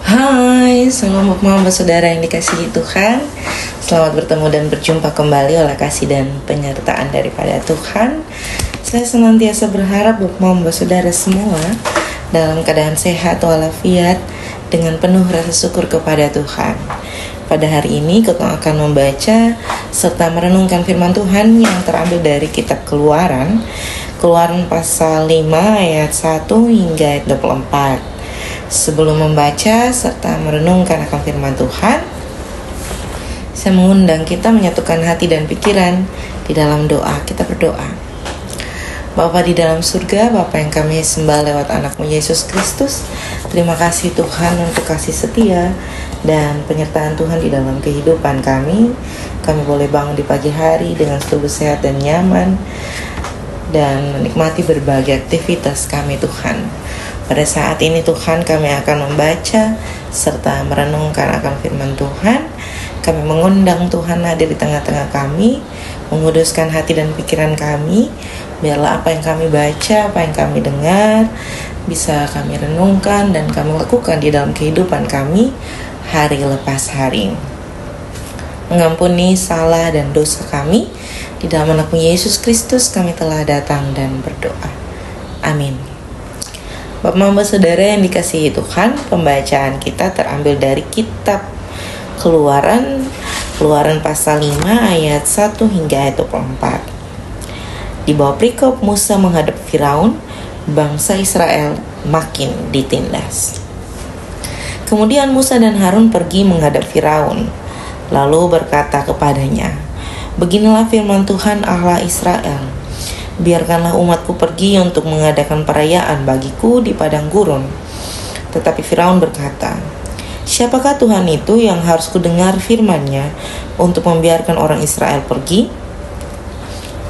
Hai, selamat malam saudara yang dikasihi Tuhan. Selamat bertemu dan berjumpa kembali oleh kasih dan penyertaan daripada Tuhan. Saya senantiasa berharap bahwa saudara semua dalam keadaan sehat walafiat dengan penuh rasa syukur kepada Tuhan. Pada hari ini kita akan membaca serta merenungkan firman Tuhan yang terambil dari kitab Keluaran pasal 5 ayat 1 hingga ayat 24. Sebelum membaca serta merenungkan akan firman Tuhan, saya mengundang kita menyatukan hati dan pikiran di dalam doa. Kita berdoa. Bapa di dalam surga, Bapa yang kami sembah lewat anakmu Yesus Kristus, terima kasih Tuhan untuk kasih setia dan penyertaan Tuhan di dalam kehidupan kami. Kami boleh bangun di pagi hari dengan tubuh sehat dan nyaman dan menikmati berbagai aktivitas kami Tuhan. Pada saat ini Tuhan, kami akan membaca serta merenungkan akan firman Tuhan. Kami mengundang Tuhan hadir di tengah-tengah kami, menguduskan hati dan pikiran kami. Biarlah apa yang kami baca, apa yang kami dengar, bisa kami renungkan dan kami lakukan di dalam kehidupan kami hari lepas hari. Mengampuni salah dan dosa kami. Di dalam anakmu Yesus Kristus kami telah datang dan berdoa. Amin. Bapak-bapak saudara yang dikasihi Tuhan, pembacaan kita terambil dari kitab Keluaran pasal 5 ayat 1 hingga ayat 24. Di bawah perikop Musa menghadap Firaun, bangsa Israel makin ditindas. Kemudian Musa dan Harun pergi menghadap Firaun, lalu berkata kepadanya, "Beginilah firman Tuhan Allah Israel. Biarkanlah umatku pergi untuk mengadakan perayaan bagiku di padang gurun." Tetapi Firaun berkata, "Siapakah Tuhan itu yang harus kudengar firman-Nya untuk membiarkan orang Israel pergi?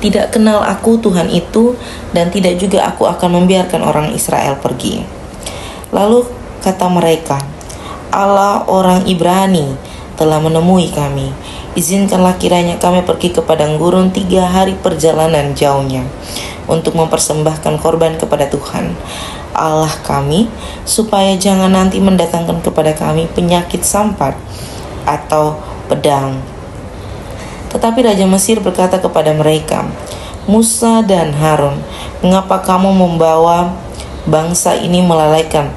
Tidak kenal aku Tuhan itu, dan tidak juga aku akan membiarkan orang Israel pergi." Lalu kata mereka, "Allah orang Ibrani telah menemui kami. Izinkanlah kiranya kami pergi ke padang gurun 3 hari perjalanan jauhnya untuk mempersembahkan korban kepada Tuhan Allah kami, supaya jangan nanti mendatangkan kepada kami penyakit sampar atau pedang." Tetapi Raja Mesir berkata kepada mereka, "Musa dan Harun, mengapa kamu membawa bangsa ini melalaikan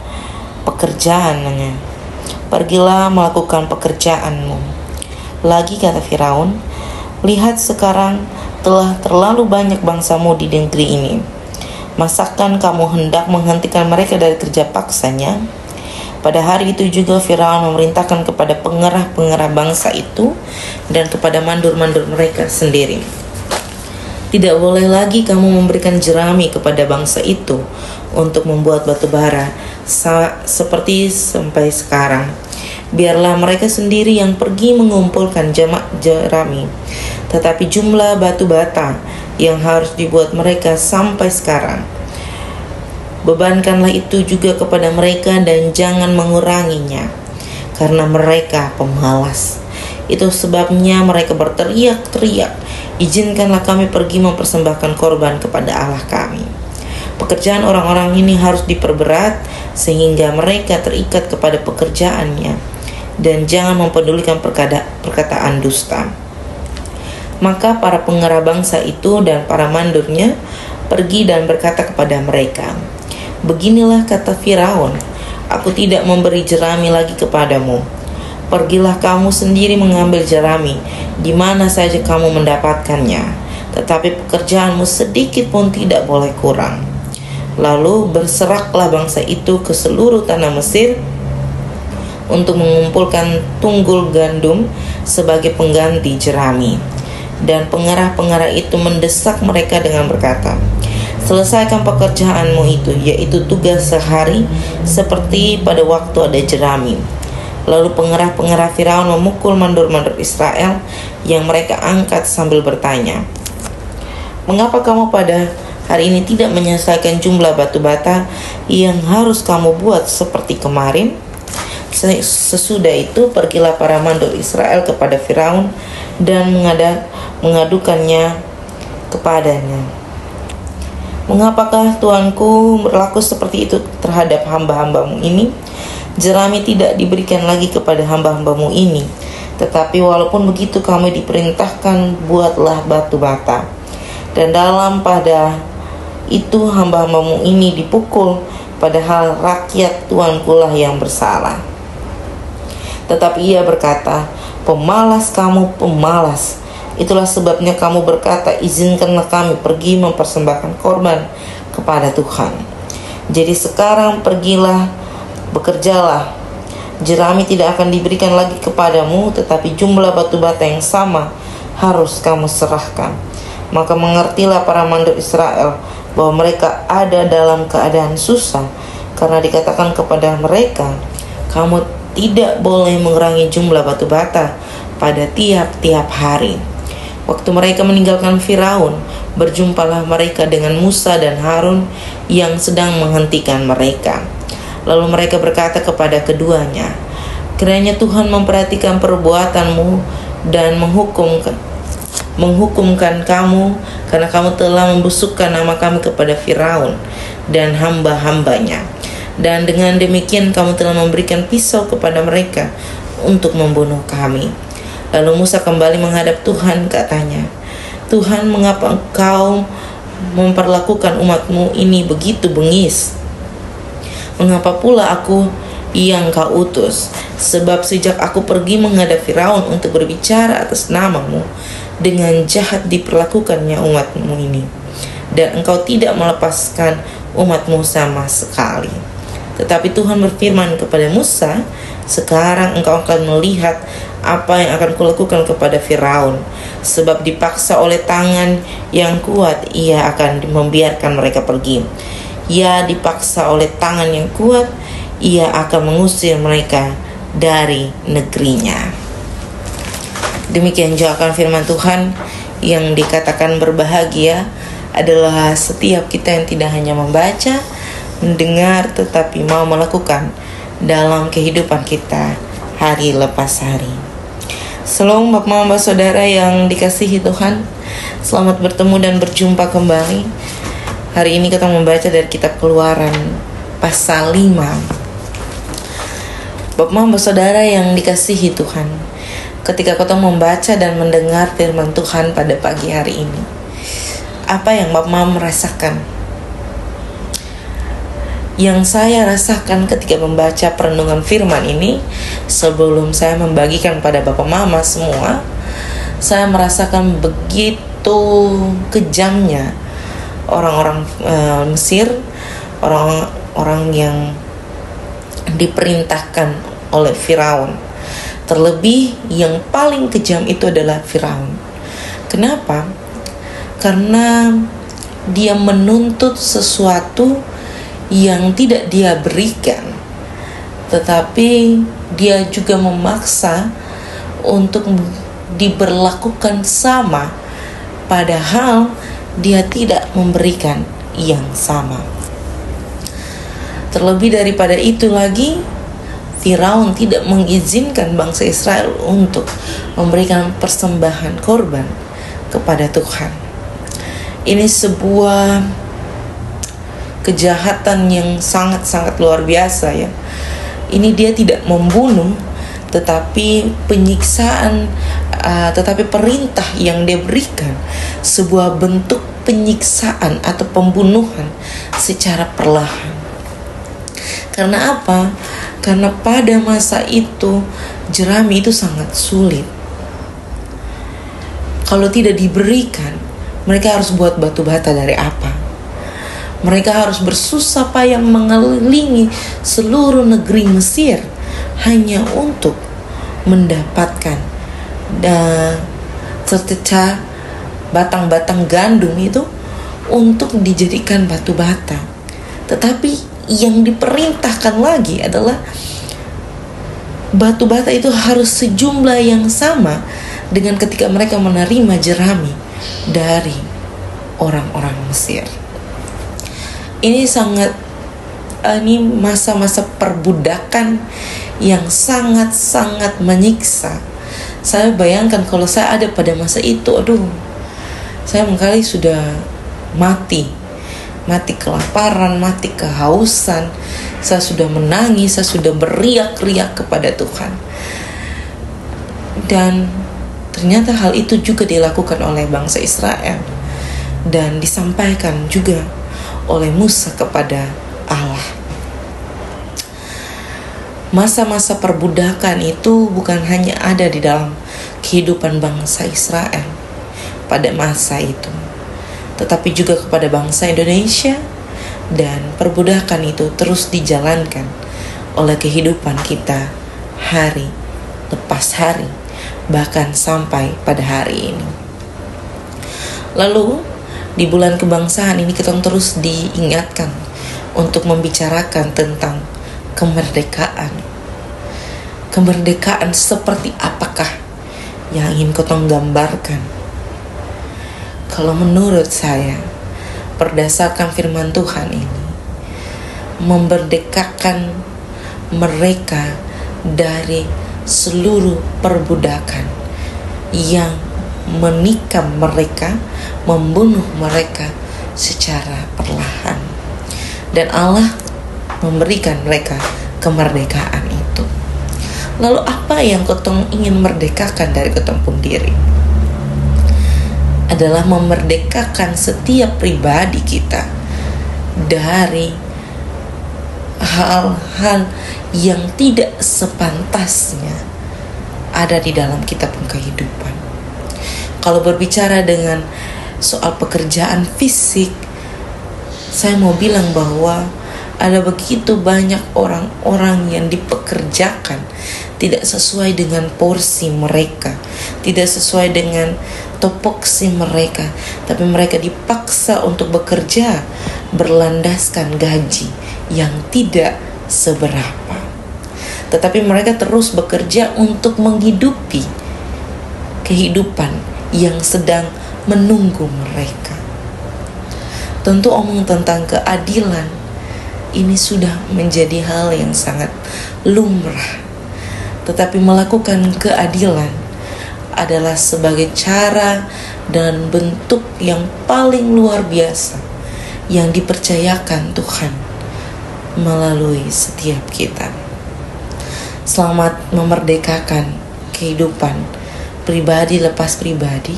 pekerjaannya? Pergilah melakukan pekerjaanmu." Lagi kata Firaun, "Lihat sekarang telah terlalu banyak bangsamu di negeri ini. Masakan kamu hendak menghentikan mereka dari kerja paksanya?" Pada hari itu juga Firaun memerintahkan kepada pengerah-pengerah bangsa itu dan kepada mandur-mandur mereka sendiri, "Tidak boleh lagi kamu memberikan jerami kepada bangsa itu untuk membuat batu bara seperti sampai sekarang. Biarlah mereka sendiri yang pergi mengumpulkan jerami. Tetapi jumlah batu bata yang harus dibuat mereka sampai sekarang, bebankanlah itu juga kepada mereka dan jangan menguranginya, karena mereka pemalas. Itu sebabnya mereka berteriak-teriak, 'Izinkanlah kami pergi mempersembahkan korban kepada Allah kami.' Pekerjaan orang-orang ini harus diperberat sehingga mereka terikat kepada pekerjaannya, dan jangan mempedulikan perkataan dusta." Maka para pengerah bangsa itu dan para mandurnya pergi dan berkata kepada mereka, "Beginilah kata Firaun, aku tidak memberi jerami lagi kepadamu. Pergilah kamu sendiri mengambil jerami di mana saja kamu mendapatkannya, tetapi pekerjaanmu sedikit pun tidak boleh kurang." Lalu berseraklah bangsa itu ke seluruh tanah Mesir untuk mengumpulkan tunggul gandum sebagai pengganti jerami. Dan pengerah-pengerah itu mendesak mereka dengan berkata, "Selesaikan pekerjaanmu itu, yaitu tugas sehari, seperti pada waktu ada jerami." Lalu pengerah-pengerah Firaun memukul mandur-mandur Israel yang mereka angkat sambil bertanya, "Mengapa kamu pada hari ini tidak menyelesaikan jumlah batu bata yang harus kamu buat seperti kemarin?" Sesudah itu pergilah para mandur Israel kepada Firaun dan mengadukannya kepadanya, "Mengapakah Tuanku berlaku seperti itu terhadap hamba-hambamu ini? jerami tidak diberikan lagi kepada hamba-hambamu ini. Tetapi walaupun begitu kami diperintahkan, buatlah batu bata. Dan dalam pada itu hamba-hambamu ini dipukul, padahal rakyat tuankulah yang bersalah. Tetapi ia berkata, pemalas kamu, pemalas. Itulah sebabnya kamu berkata, izinkanlah kami pergi mempersembahkan korban kepada Tuhan. Jadi sekarang pergilah, bekerjalah. Jerami tidak akan diberikan lagi kepadamu, tetapi jumlah batu bata yang sama harus kamu serahkan. Maka mengertilah para mandor Israel bahwa mereka ada dalam keadaan susah, karena dikatakan kepada mereka, kamu tidak boleh mengurangi jumlah batu bata pada tiap-tiap hari. Waktu mereka meninggalkan Firaun, berjumpalah mereka dengan Musa dan Harun yang sedang menghentikan mereka. Lalu mereka berkata kepada keduanya, kiranya Tuhan memperhatikan perbuatanmu dan menghukumkan kamu, karena kamu telah membusukkan nama kami kepada Firaun dan hamba-hambanya. Dan dengan demikian kamu telah memberikan pisau kepada mereka untuk membunuh kami. Lalu Musa kembali menghadap Tuhan, katanya, Tuhan, mengapa engkau memperlakukan umatmu ini begitu bengis? Mengapa pula aku yang kau utus? Sebab sejak aku pergi menghadap Firaun untuk berbicara atas namamu, dengan jahat diperlakukannya umatmu ini, dan engkau tidak melepaskan umatmu sama sekali. Tetapi Tuhan berfirman kepada Musa, sekarang engkau akan melihat apa yang akan kulakukan kepada Firaun, sebab dipaksa oleh tangan yang kuat ia akan membiarkan mereka pergi. Ya, dipaksa oleh tangan yang kuat ia akan mengusir mereka dari negerinya. Demikian juga akan firman Tuhan yang dikatakan berbahagia adalah setiap kita yang tidak hanya membaca, mendengar, tetapi mau melakukan dalam kehidupan kita hari lepas hari. Shalom Bapak Mama Saudara yang dikasihi Tuhan, selamat bertemu dan berjumpa kembali. Hari ini kita membaca dari kitab Keluaran pasal 5. Bapak Mama Saudara yang dikasihi Tuhan, ketika kita membaca dan mendengar firman Tuhan pada pagi hari ini, apa yang Bapak Mama merasakan? Yang saya rasakan ketika membaca perenungan firman ini, sebelum saya membagikan pada Bapak Mama semua, saya merasakan begitu kejamnya orang-orang Mesir, orang-orang yang diperintahkan oleh Firaun. Terlebih yang paling kejam itu adalah Firaun. Kenapa? Karena dia menuntut sesuatu yang tidak dia berikan, tetapi dia juga memaksa untuk diberlakukan sama, padahal dia tidak memberikan yang sama. Terlebih daripada itu lagi, Firaun tidak mengizinkan bangsa Israel untuk memberikan persembahan korban kepada Tuhan. Ini sebuah kejahatan yang sangat-sangat luar biasa ya. Ini dia tidak membunuh, tetapi penyiksaan, tetapi perintah yang dia berikan sebuah bentuk penyiksaan atau pembunuhan secara perlahan. Karena apa? Karena pada masa itu jerami itu sangat sulit. Kalau tidak diberikan, mereka harus buat batu bata dari apa? Mereka harus bersusah payah mengelilingi seluruh negeri Mesir hanya untuk mendapatkan sececah batang-batang gandum itu untuk dijadikan batu bata. Tetapi yang diperintahkan lagi adalah batu bata itu harus sejumlah yang sama dengan ketika mereka menerima jerami dari orang-orang Mesir. Ini masa-masa perbudakan yang sangat-sangat menyiksa. Saya bayangkan kalau saya ada pada masa itu, saya mungkin sudah mati kelaparan, mati kehausan, saya sudah menangis, saya sudah beriak-riak kepada Tuhan. Dan ternyata hal itu juga dilakukan oleh bangsa Israel dan disampaikan juga oleh Musa kepada Allah. Masa-masa perbudakan itu bukan hanya ada di dalam kehidupan bangsa Israel pada masa itu, tetapi juga kepada bangsa Indonesia, dan perbudakan itu terus dijalankan oleh kehidupan kita hari lepas hari, bahkan sampai pada hari ini. Lalu di bulan kebangsaan ini kita terus diingatkan untuk membicarakan tentang kemerdekaan. Kemerdekaan seperti apakah yang ingin Kotong gambarkan? Kalau menurut saya, berdasarkan firman Tuhan ini, memerdekakan mereka dari seluruh perbudakan yang menikam mereka, membunuh mereka secara perlahan. Dan Allah memberikan mereka kemerdekaan itu. Lalu apa yang Kotong ingin merdekakan dari Kotong pun diri? Adalah memerdekakan setiap pribadi kita dari hal-hal yang tidak sepantasnya ada di dalam kitab kehidupan. Kalau berbicara dengan soal pekerjaan fisik, saya mau bilang bahwa ada begitu banyak orang-orang yang dipekerjakan tidak sesuai dengan porsi mereka, tidak sesuai dengan topoksi mereka, tapi mereka dipaksa untuk bekerja berlandaskan gaji yang tidak seberapa. Tetapi mereka terus bekerja untuk menghidupi kehidupan yang sedang menunggu mereka. Tentu omong tentang keadilan ini sudah menjadi hal yang sangat lumrah. Tetapi melakukan keadilan adalah sebagai cara dan bentuk yang paling luar biasa yang dipercayakan Tuhan melalui setiap kita. Selamat memerdekakan kehidupan pribadi lepas pribadi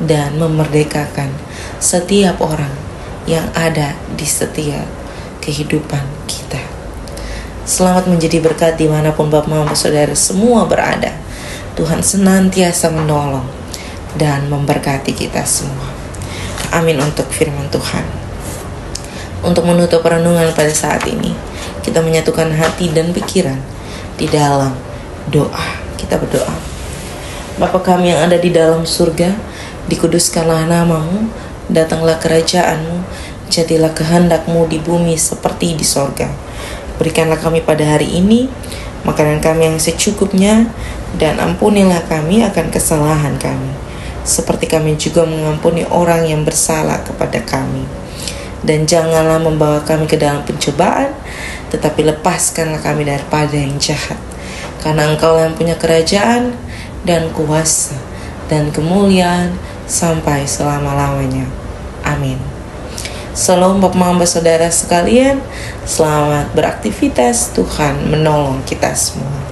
dan memerdekakan setiap orang yang ada di setiap kehidupan kita. Selamat menjadi berkat dimanapun Bapak Mama Saudara semua berada. Tuhan senantiasa menolong dan memberkati kita semua. Amin untuk firman Tuhan. Untuk menutup renungan pada saat ini, kita menyatukan hati dan pikiran di dalam doa. Kita berdoa. Bapa kami yang ada di dalam surga, dikuduskanlah nama-Mu, datanglah kerajaan-Mu, jadilah kehendak-Mu di bumi seperti di sorga. Berikanlah kami pada hari ini makanan kami yang secukupnya, dan ampunilah kami akan kesalahan kami, seperti kami juga mengampuni orang yang bersalah kepada kami. Dan janganlah membawa kami ke dalam pencobaan, tetapi lepaskanlah kami daripada yang jahat. Karena Engkau yang punya kerajaan dan kuasa dan kemuliaan sampai selama-lamanya. Amin. Salam Bapak Mama Saudara sekalian, selamat beraktivitas, Tuhan menolong kita semua.